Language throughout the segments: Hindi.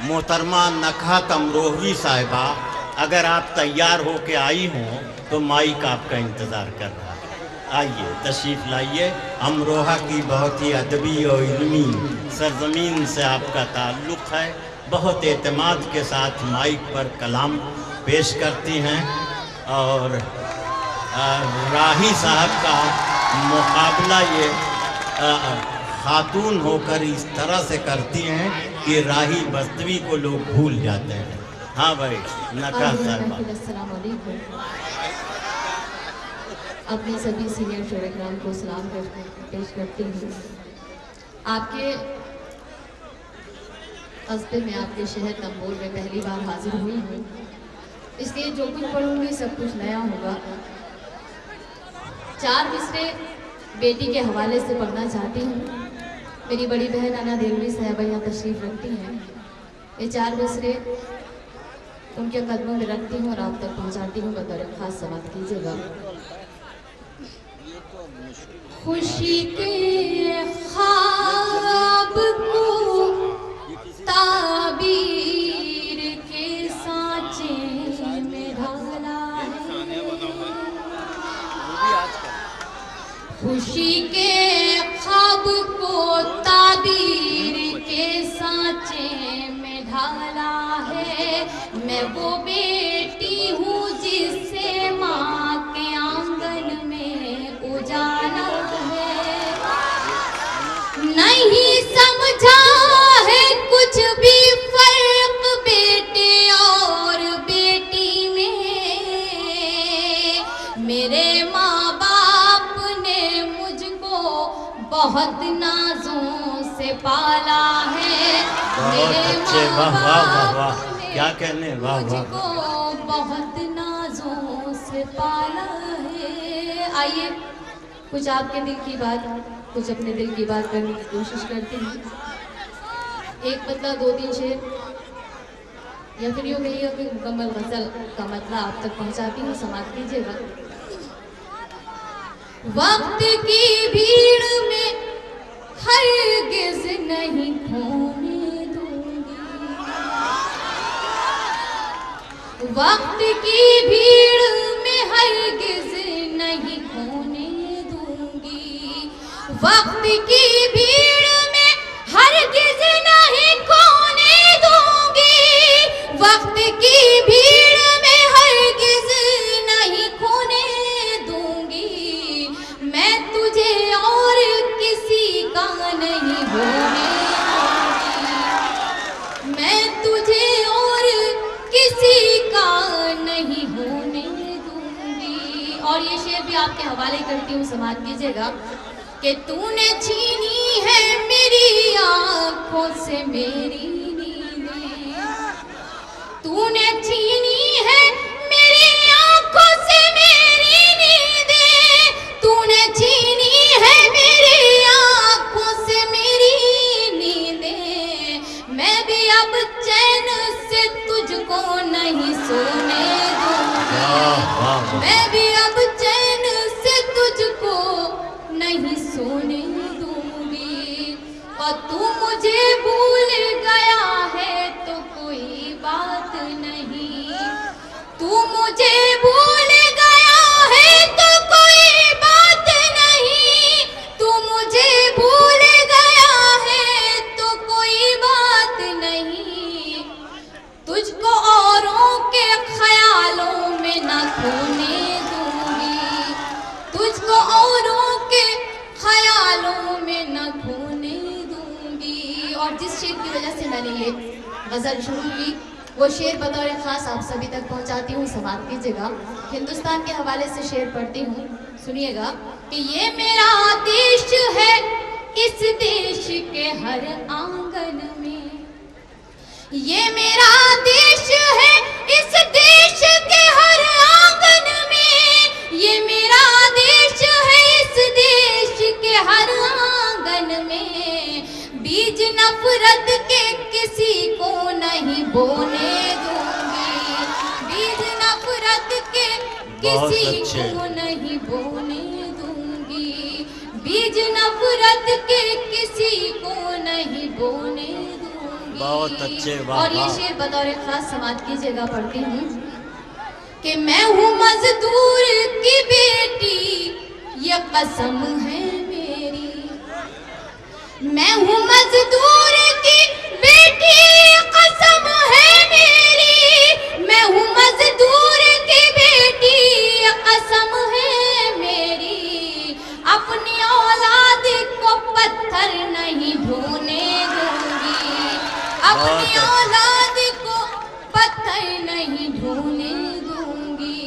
मोहतरमा नखात अमरोही साहिबा, अगर आप तैयार हो के आई हों तो माइक आपका इंतज़ार कर रहा है। आइए तशरीफ़ लाइए। अमरोहा की बहुत ही अदबी और इल्मी सरजमीन से आपका ताल्लुक़ है। बहुत एतमाद के साथ माइक पर कलाम पेश करती हैं और राही साहब का मुकाबला ये खातून होकर इस तरह से करती हैं कि राही बस्तवी को लोग भूल जाते हैं। हाँ भाई नका साहब, अपने सभी सीनियर शोराग्राम को सलाम पेश करती हूँ। आपके कस्बे में, आपके शहर तंबोर में पहली बार हाजिर हुई हूँ, इसलिए जो कुछ पढ़ूंगी सब कुछ नया होगा। 4 मिसरे बेटी के हवाले से पढ़ना चाहती हूँ। मेरी बड़ी बहन अना देलवी साहबा यहाँ तशरीफ रखती हैं। ये 4 मिसरे उनके कदमों में रखती हूँ और आप तक पहुँचाती हूँ। बतौर खास समाप्त कीजिएगा। खुशी के ख्वाब को ताबीर के सांचे में ढाला है। खुशी के ख्वाब को ताबीर के सांचे में ढाला है। मैं वो बेटी हूँ जिससे माँ के आंगन में उजाला है। नहीं समझा है कुछ भी फर्क बेटे और बेटी में। मेरे माँ बाप ने मुझको बहुत नाजों से पाला है। बहुत अच्छे, वाह वाह वाह वाह, क्या कहने, वाह वाह, मुझको बहुत नाजों से पाला है। आइए कुछ आपके दिल की बात, कुछ अपने दिल की बात करने की कोशिश करते हैं। एक मतलब 2-3 शेर या फिर यूँ कहिए कि मुकम्मल गजल का मतलब आप तक पहुंचाती हूँ। समाप्त कीजिएगा। वक्त की भीड़ में हरगिज़ नहीं खोने दूंगी। वक्त की भीड़ में हरगिज़ नहीं खोने दूंगी। वक्त की भीड़ में हरगिज़ नहीं खोने दूंगी। वक्त की भीड़ में हरगिज़ नहीं खोने दूंगी। मैं तुझे और किसी का नहीं होने दूंगी। मैं तुझे और किसी का नहीं होने दूंगी। और ये शेर भी आपके हवाले करती हूँ। समाप्त कीजिएगा कि तूने छीनी है मेरी आंखों से मेरी नींदें। तूने छीनी है मेरी आंखों से मेरी नींदें। तूने छीनी है मेरी आंखों से मेरी नींदें। मैं भी अब चैन से तुझको नहीं सोने दूंगी। मैं भी अब चैन से तुझको नहीं सोने दूंगी। और तू मुझे भूल गया है तो कोई बात नहीं। तू मुझे भूल गया है तो कोई बात नहीं। तू मुझे भूल गया है तो कोई बात नहीं। तुझको औरों के ख्यालों में न खोने दूंगी। तुझको औरों के ख्यालों में न खोने दूंगी। और जिस शेर की वजह से मैंने ये गज़ल शुरू की वो शेर बतौर ख़ास आप सभी तक पहुंचाती हूँ। समाप्त कीजिएगा। हिंदुस्तान के हवाले से शेर पढ़ती हूँ, सुनिएगा कि ये मेरा देश है, इस देश के हर आंगन में। ये मेरा देश है, इस देश के हर आंगन में। ये मेरा देश है, इस देश के हर आंगन में। बीज नफरत के किसी को नहीं बोने दूंगी। बीज नफरत के किसी को नहीं बोने दूंगी। बीज नफरत के किसी को नहीं बोने दूंगी। बहुत अच्छे, वाह और ये वाह। शेर बतौर खास समाज की जगह पढ़ती हूँ कि मैं हूँ मजदूर की बेटी, ये कसम है मेरी। मैं हूँ मजदूर की बेटी, कसम है मेरी। मैं हूँ मजदूर की बेटी, कसम है मेरी। अपनी औलाद को पत्थर नहीं ढोने दूंगी। अपनी औलाद को पत्थर नहीं ढोने दूंगी।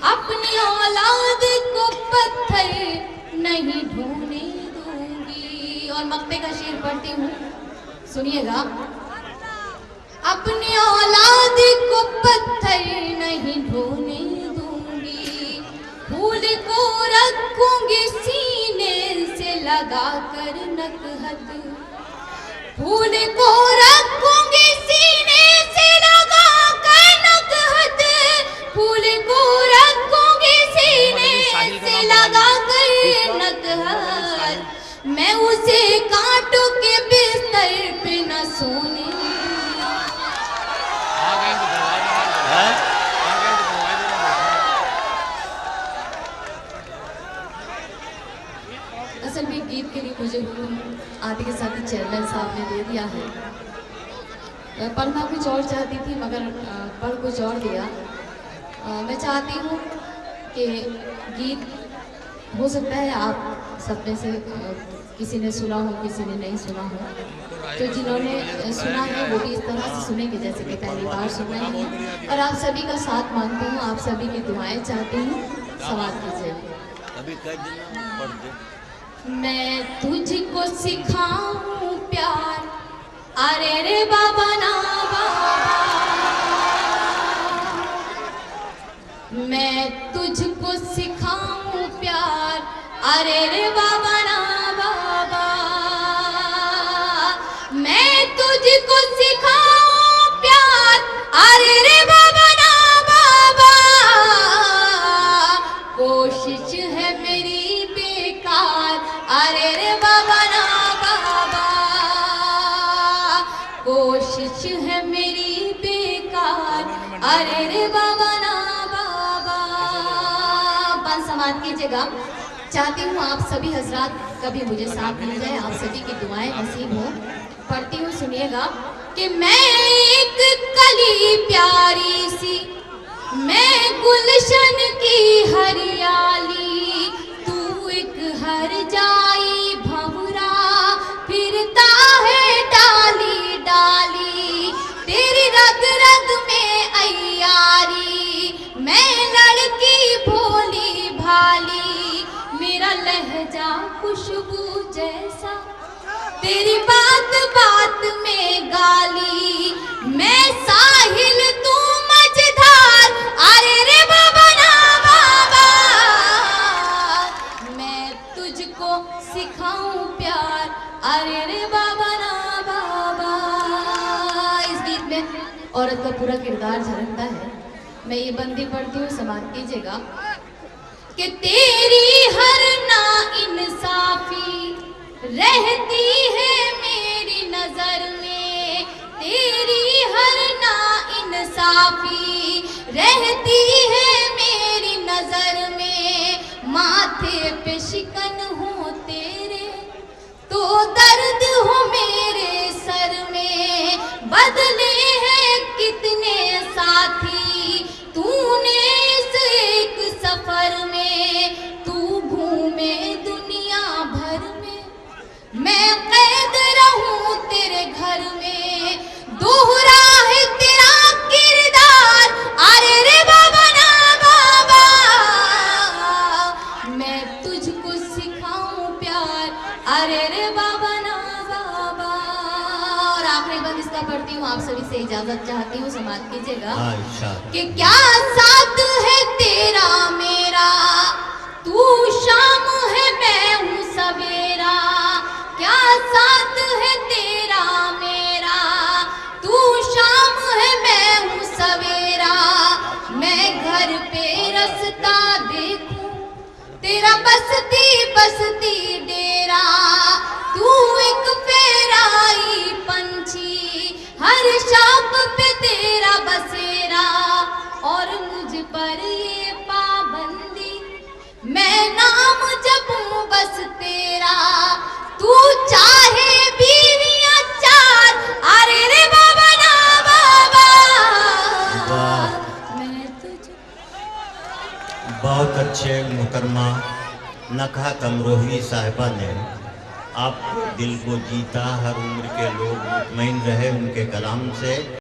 अपनी औलाद को पत्थर नहीं ढोने दूंगी। और मक्ते का शेर पढ़ती हूँ, सुनिएगा। अपनी औलाद को पत्थर नहीं ढोने दूंगी। फूल को रखूंगी सीने से लगा कर नकहत। फूल को रखूंगी सीने से लगा कर नकहत। फूल को रखूंगी सीने से लगा कर नकहत। मैं उसे कांटों के बिस्तर पे न सोने। हैं? असल में गीत के लिए मुझे हुक्म आदि के साथ ही चेयरमैन साहब ने दे दिया है। पढ़ना कुछ और चाहती थी मगर पढ़ कुछ और दिया। मैं चाहती हूँ कि गीत हो सकता है आप सब में से किसी ने सुना हो, किसी ने नहीं सुना हो। तो जिन्होंने सुना है वो भी इस तरह से सुनेंगे जैसे कि पहली बार सुन रहे हैं। और आप सभी का साथ मांगती हूँ, आप सभी की दुआएं चाहती हूँ। समाज कीजिए। अभी कई दिन पढ़ दे। मैं तुझको सिखाऊं प्यार, अरे रे बाबा ना बाबा। मैं तुझको सिखाऊं प्यार, अरे रे बाबा ना बाबा। मैं तुझको सिखाऊं प्यार, अरे रे बाबा ना बाबा। कोशिश है मेरी बेकार, अरे रे बाबा ना बाबा। कोशिश है मेरी बेकार, अरे रे बाबा ना बाबा। बन समाज कीजिएगा। चाहती हूँ आप सभी हजरात कभी मुझे साथ मिल जाए, आप सभी की दुआएं नसीब हो। पढ़ती हूँ, सुनिएगा कि मैं एक कली प्यारी सी, मैं गुलशन की हरियाली। तू एक हर जाई भंवरा, फिरता है डाली डाली। तेरी रग रग में अय्यारी, मैं लड़की भोली भाली। मेरा लहजा खुशबू जैसा, तेरी बात बात में गाली। मैं साहिल तू मझधार, अरे रे बाबा ना बाबा। मैं तुझको सिखाऊं प्यार, अरे रे बाबा ना बाबा। इस गीत में औरत का पूरा किरदार झलकता है। मैं ये बंदी पढ़ती हूँ, समाप्त कीजिएगा कि तेरी हर ना इंसाफी रहती है मेरी नजर में। तेरी हर ना इंसाफी रहती है मेरी नजर में। माथे पे शिकन हो तेरे, तो दर्द हो मेरे सर में। बदले हैं कितने साथी तूने इस एक सफर में। तू घूमे दुनिया भर में, मैं कैद रहूं तेरे घर में। दोहरा है तेरा किरदार, अरे रे बाबा ना बाबा। मैं तुझको सिखाऊं प्यार, अरे रे बाबा ना बाबा। और आखिरी बंद इसका पढ़ती हूँ, आप सभी से इजाजत चाहती हूँ, समाप्त कीजिएगा कि क्या साथ है तेरा मेरा। तू शाम है मैं हूँ सवेरा। क्या साथ है तेरा मेरा। तू शाम है मैं हूँ सवेरा। मैं घर पे रास्ता देखूं तेरा बसती बसती डेरा। तू एक फेराई पंछी, अच्छे मुहतरमा नकहत अमरोही साहिबा ने आपको दिल को जीता। हर उम्र के लोग मुतमईन रहे उनके कलाम से।